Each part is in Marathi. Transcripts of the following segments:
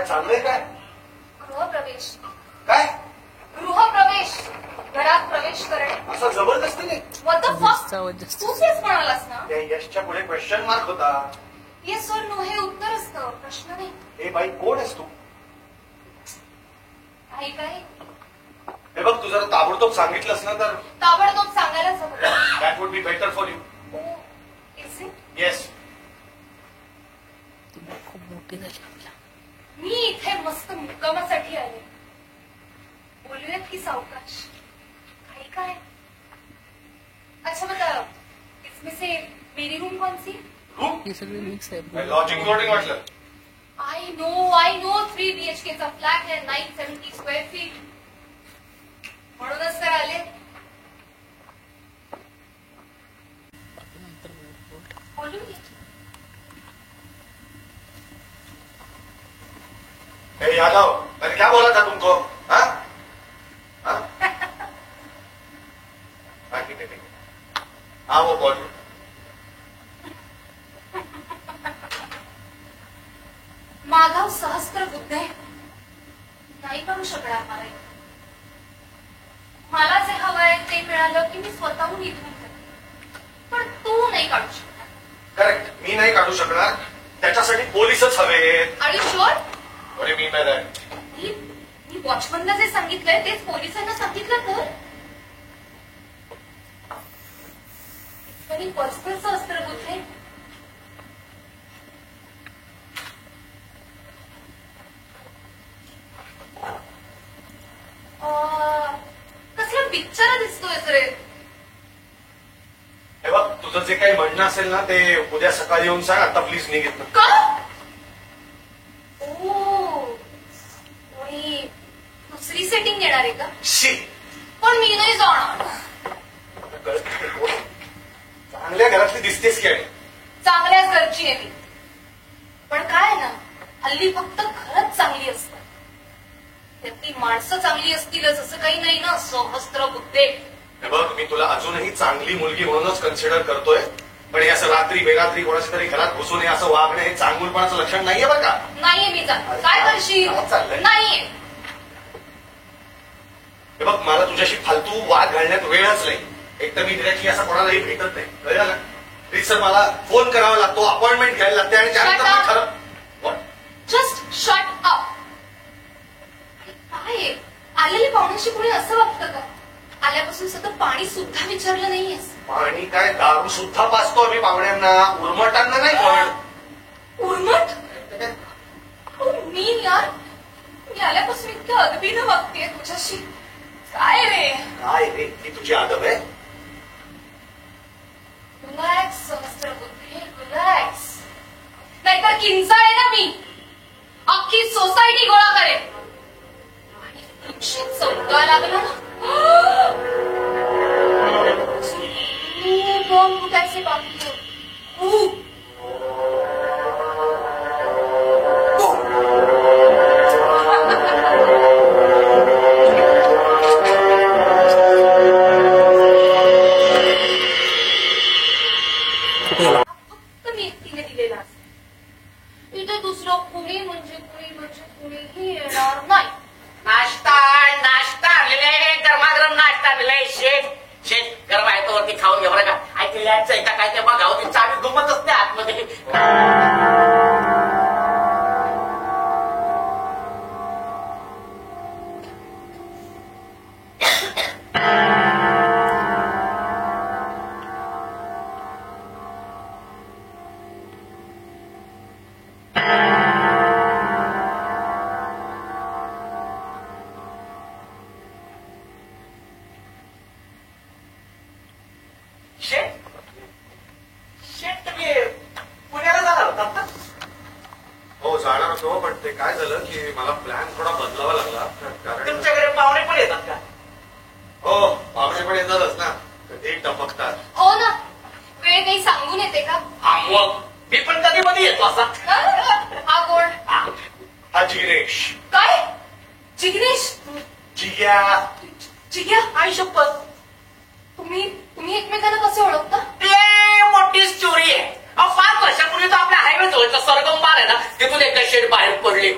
चाललंय काय? गृहप्रवेश. काय? गृहप्रवेश, घरात प्रवेश करणे. असं जबरदस्तीने? What the fuck? तूच हेच म्हणालास ना? त्या यशच्या पुढे क्वेश्चन मार्क होता. येस और नो हे उत्तर असतं, प्रश्न नाही. हे बाई कोण आहेस तू? काही काय हे बघ, तू जरा ताबडतोब सांगितलंस ना तर. ताबडतोब सांगायलाच हवं. That would be better for you. Is it? Yes. खूप मोठी झाली आपला. मी इथे मस्त मुक्कामासाठी आले. बोलूयात की सावकाश? काही काय? अच्छा बता, इसमें से मेरी रूम कौन सी? रूम? हे सगळे मिक्स आहे. लॉजिंग बोर्डिंग वाटलं. I know 3 BHK चा फ्लॅट आहे, 970 स्क्वेअर फीट. म्हणूनच तर आले. बोलू की? हे यादव, मैंने क्या बोला था तुमको? हाँ? हाँ? हाँ, ठीक है. हाँ, वो बोल. माधव सहस्त्र बुद्धे नाही करू शकणार मला. मला जे हवंय ते मिळालं की मी स्वतःहून इथून जाते. पण तू नाही काढू शकणार. करेक्ट, मी नाही काढू शकणार. त्याच्यासाठी पोलीसच हवेत. आणि शुअर? अरे मी मी वॉचमनला जे सांगितलंय तेच पोलिसांना सांगितलं तर? आणि पर्सनल सहस्त्र बुद्धे. कसला पिक्चर दिसतोय रे? हे बघ, तुझं जे काही म्हणणं असेल ना ते उद्या सकाळी येऊन सांग. आता प्लीज निघित ना. का? दुसरी सेटिंग येणार आहे का? शी, पण मी नाही जाणार. चांगल्या घरातली दिसतेस की. चांगल्याच घरची आहे मी. पण काय ना, हल्ली फक्त घरच चांगली असतात. त्यातली माणसं चांगली असतीलच असं काही नाही ना. सहस्त्र बुद्धे. हे बघ, मी तुला अजूनही चांगली मुलगी म्हणूनच कन्सिडर करतोय. पण हे असं रात्री बेरात्री कोणाच्या तरी घरात घुसून असं वागणं हे चांगुलपणाचं लक्षण नाहीये बरं का? नाहीये मी जात. काय करशील? चाललंय नाहीये. हे बघ, मला तुझ्याशी फालतू वाद घालण्यात वेळच नाही. एक तर मी डिरेक्टली असं कोणालाही भेटत नाही. कळलं ना? सर मला फोन करावा लागतो, अपॉइंटमेंट घ्यायला लागते आणि त्यानंतर खरं. Just shut up. काय आलेल्या पाहुण्याशी कोणी असं वागतं का? आल्यापासून सतत पाणी सुद्धा विचारलं नाहीयेस. पाणी काय, दारू सुद्धा पाचतो आम्ही पाहुण्यांना, उर्मटांना नाही. पण उर्मट? मी यार, मी आल्यापासून इतकं अदबीनं वागतेय तुझ्याशी. काय रे? काय रे, ही तुझी आदब आहे? रिलॅक्स सहस्त्र बुद्धे, रिलॅक्स. नाहीतर किंचाळे ना मी. अख्खी सोसायटी गोळा करेन. आणि चौका लागला ना, दोन फुटाचे बाकी. फक्त मी एकटीने दिलेला असतो. इथे दुसरं कुणी म्हणजे कुणीही येणार नाही. नाश्ता आणलेले, गरमागरम नाश्ता आणलेला. शेठ गरम आहे तो वरती खाऊन घ्या बरं का. ऐकलं आहे का काय ते बघावं. ती चावी दुमत असते आतमध्ये. शेठ तुम्ही पुण्याला जाणार होतात ना? हो जाणार होतो, पण ते काय झालं की मला प्लॅन थोडा बदलावा लागला. कारण तुमच्याकडे पाहुणे पण येतात का? हो, पाहुणे पण येतातच ना, कधी टपकतात. हो ना, वेळ काही सांगून येते का? हा मग मी पण कधी मध्ये येतो असा. हा कोण? हा जिग्नेश. काय? जिग्नेश? जिग्या. जिग्या? आई शपथ. तुम्ही एकमेकांना कसे ओळखता? ते मोठी स्टोरी आहे. 5 वर्षापूर्वी तर आपल्या हायवे जवळचा सरगम बार आहे ना, तिथून एका शेड बाहेर पडले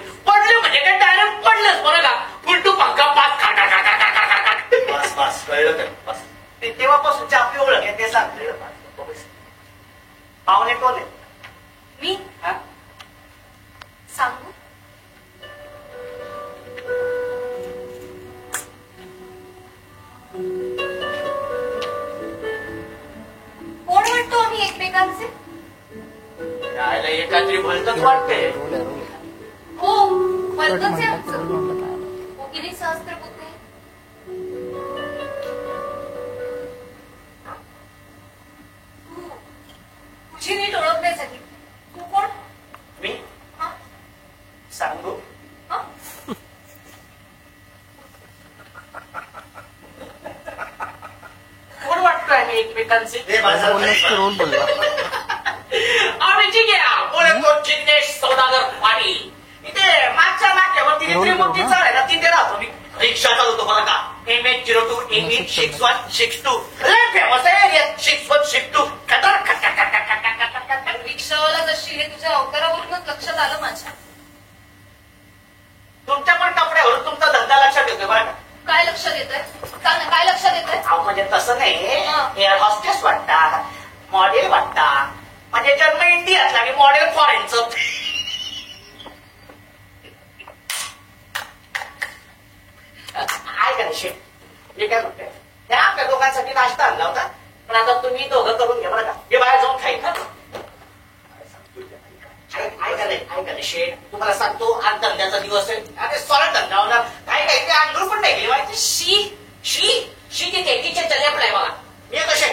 सांगू? कोण वाटतो आम्ही एकमेकांचे? यायला एकातरी भलतच वाटतंय. हो, भलतंच आहे आमचं. हो की नाही सहस्त्रबुद्धे? तुझी नीट ओळख नाही झाली. तू कोण? मी हा? सांगू? हा? कोण वाटतोय आम्ही एकमेकांचे? ते माझा रोल बोलला. आम्ही जिग्या पुण्यातून जिग्नेश सौदागर पाटील. इथे मागच्या नाक्यावरती जी मोठी चाळ आहे ना तिथे राहतो मी. रिक्षा चालवतो बरं का. MH02 886162 फेमस आहे एरियात 6162. रिक्षावाला जशी हे तुझ्या अवतारावरूनच लक्षात आलं माझ्या. तुमच्या पण कपड्यावरून तुमचा धंदा लक्षात येतोय बरं का. काय लक्षात येतंय? सांग ना, काय लक्षात येतंय? अहो म्हणजे तसं नाही. हा. एअर हॉस्टेस वाटता, मॉडेल वाटता. म्हणजे जन्म इंडियातला आणि मॉडेल फॉरेनचं. आहे का नाही शेठ? मी काय म्हणतोय त्या आपल्या दोघांसाठी नाश्ता आणला होता. पण आता तुम्ही दोघं करून घ्या बरं का. हे बाहेर जाऊन खाईल ना. ऐका नाही शेठ, तुम्हाला सांगतो आज धंद्याचा दिवस आहे. अरे सॉलिड धंदा होणार. काय काय ते अंगूर पण नाही गेली माहिती. शी ती तेटीच्या चल्या पण आहे बघा. मी कसे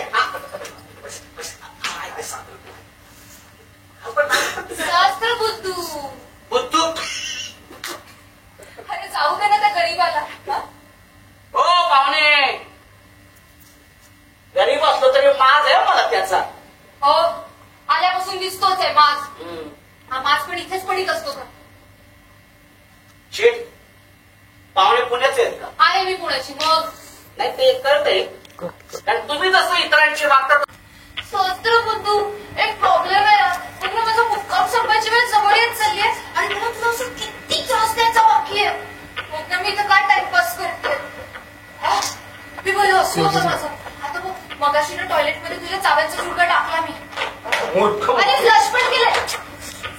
सहस्त्र बुद्धू. बुद्धू अरे जाऊ दे ना त्या गरीबाला. हा? हो पाहुणे, गरीब असलो तरी माज आहे मला त्याचा. हो, आल्यापासून दिसतोच आहे माज. हा माज पण इथेच पडित असतो का? शेठ पाहुणे पुण्याचे आहेत का? आहे मी पुण्याची. मग नाही ते कळतंय, कारण तुम्ही जसं इतरांची वागतात. सहस्त्र बुद्धू, एक प्रॉब्लेम आहे यार. म्हणजे माझा मुक्काम संपायची वेळ जवळ येत चालली आहे आणि मला तुला असं किती त्रास द्यायचा बाकी आहे. मग ना मी इथं काय टाइमपास करते. मी बोललो असं होतं माझं. आता बघ मगाशी ना टॉयलेटमध्ये तुझ्या चाव्यांचा झुडका टाकला मी. आणि फ्लश पण केलंय.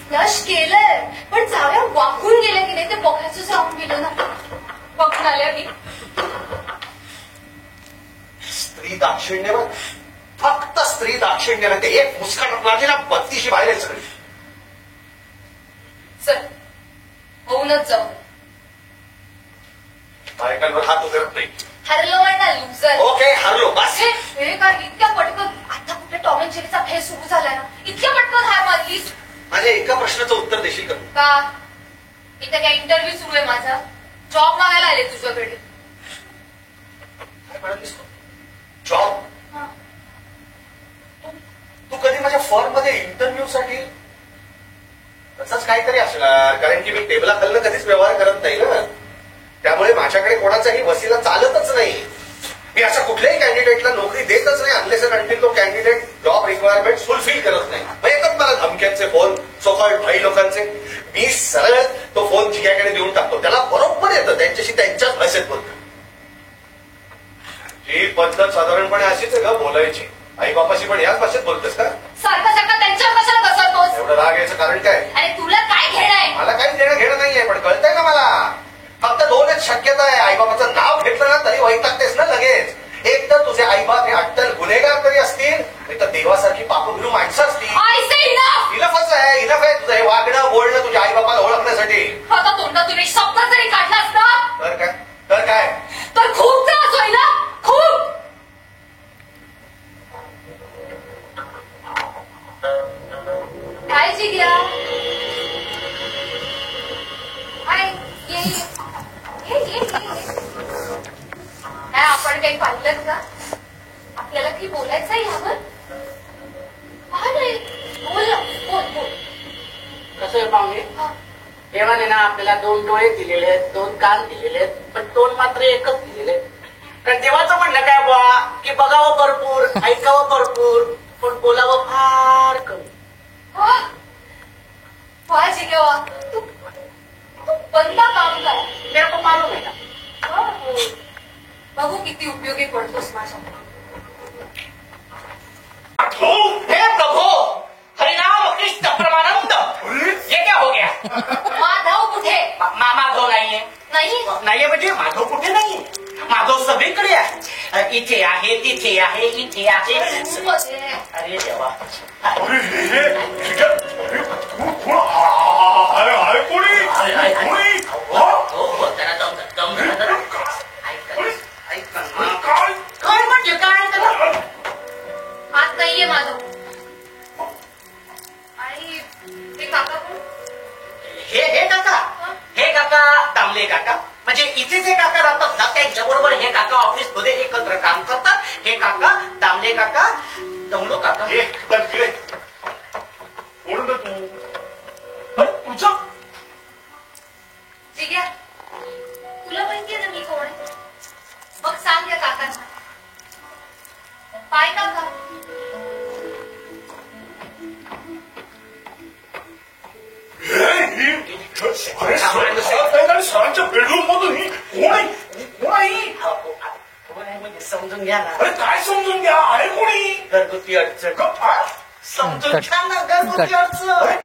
फ्लश केलंय पण चाव्या वाकून गेल्या की नाही ते बघायचं राहून गेलं ना. बघून आल्या मी. स्त्री दाक्षिण्य बघ. फक्त स्त्री दाक्षिण्य नाही. ते एक मुस्काट माझी ना बत्तीशी बाहेर आहे सगळी. चल होऊनच जाऊ. बायकांवर हात उघडत नाही. हरलो ना लुझर. ओके हरलो बस. हे काय इतक्या पटकन आता कुठे टॉम अँड जेरीचा खेळ सुरू झालाय ना. इतक्या पटकन हार मारलीस माझ्या एका प्रश्नाचं उत्तर देशील का? का? इथे काय इंटरव्ह्यू सुरू आहे माझा. जॉब मागायला आले तुझ्याकडे. काय म्हणालीस तू? जॉब? हा. तू कधी माझ्या फॉर्म मध्ये इंटरव्ह्यू साठी तसंच काहीतरी असणार. कारण की मी टेबलाखालनं कधीच व्यवहार करत नाही ना. त्यामुळे माझ्याकडे कोणाचाही वसिला चालतच नाही. मी अशा कुठल्याही कॅन्डिडेटला नोकरी देतच नाही अनलेस अँड अंटिल तो कॅन्डिडेट जॉब रिक्वायरमेंट फुलफिल करत नाही. मग येतात मला धमक्यांचे फोन सोकॉल्ड भाई लोकांचे. मी सरळ तो फोन जिग्याकडे देऊन टाकतो. त्याला बरोबर येतं. त्यांच्याशी त्यांच्याच भाषेत बोलतो. ही पद्धत साधारणपणे अशीच आहे का बोलायची? आई बापाशी पण याच भाषेत बोलतेस का? सारखं सारखं त्यांच्या कशाला बसवतोस? एवढं राग यायचं कारण काय? अरे तुला काय घेणं आहे? मला काही देणं घेणं नाहीये. पण कळतंय ना मला. फक्त दोनच शक्यता आहे. आईबाबाचं नाव घेतलं ना तरी वैतागतेस ना लगेच. एक तर तुझे आईबाप हे अट्टल गुन्हेगार तरी असतील नाही तर देवासारखी पापभिरू माणसं असतील. I say enough. इनफच आहे. इनफ आहे तुझं हे वागणं बोलणं तुझ्या आईबापाला ओळखण्यासाठी. आता तोंडातून एक शब्द जरी काढलास ना तर काय? तर काय? तर खूप त्रास होईल ना. खूप. काय जिग्या? हाय ये ये ये ये. काय आपण काही पाहिलं का? आपल्याला काही बोलायचं आहे यावर? हा नाही बोल ना. बोल बोल. कसं आहे पाहुणे, हा. देवाने ना आपल्याला 2 डोळे दिलेले आहेत, 2 कान दिलेले आहेत, पण तोंड मात्र एकच दिलेले आहेत. कारण देवाचं म्हणणं काय बुवा की बघावं भरपूर, ऐकावं भरपूर, पण बोलावं फार कमी. वाह जिग्या वाह. तू तू बंदा काम कर. मेरे को मालूम है ना. हो. बघू किती उपयोगी पडतोस माझ्या. हे प्रभो हरिनाम कृष्ण परमानंद. ये क्या हो गया? नाहीये म्हणजे माधव कुठे नाही. माधव सगळीकडे आहे. इथे आहे, तिथे आहे, इथे आहे. अरे देवा. अरे हे कोणी हो, जरा दम धरा जरा. ऐक ना. काय म्हणजे काय त्याला? आत नाहीये माधव. आणि ते काका कोण? हे काका दामले काका. म्हणजे इथे जे काका राहतात ना त्यांच्याबरोबर हे काका ऑफिसमध्ये एकत्र काम करतात. हे काका दामले काका, दमलो काका. हे कोण ग तू? तुझं जिग्या, तुला माहितीये ना मी कोण आहे? मग सांग या काकांना. पाय काका. सरांच्या बेडरूम मधून ही कोण आहे? कोण आहे म्हणजे समजून घ्या ना. अरे काय समजून घ्या, आहे कोणी? घरगुती अडचण. समजून घ्या ना घरगुती अडचण.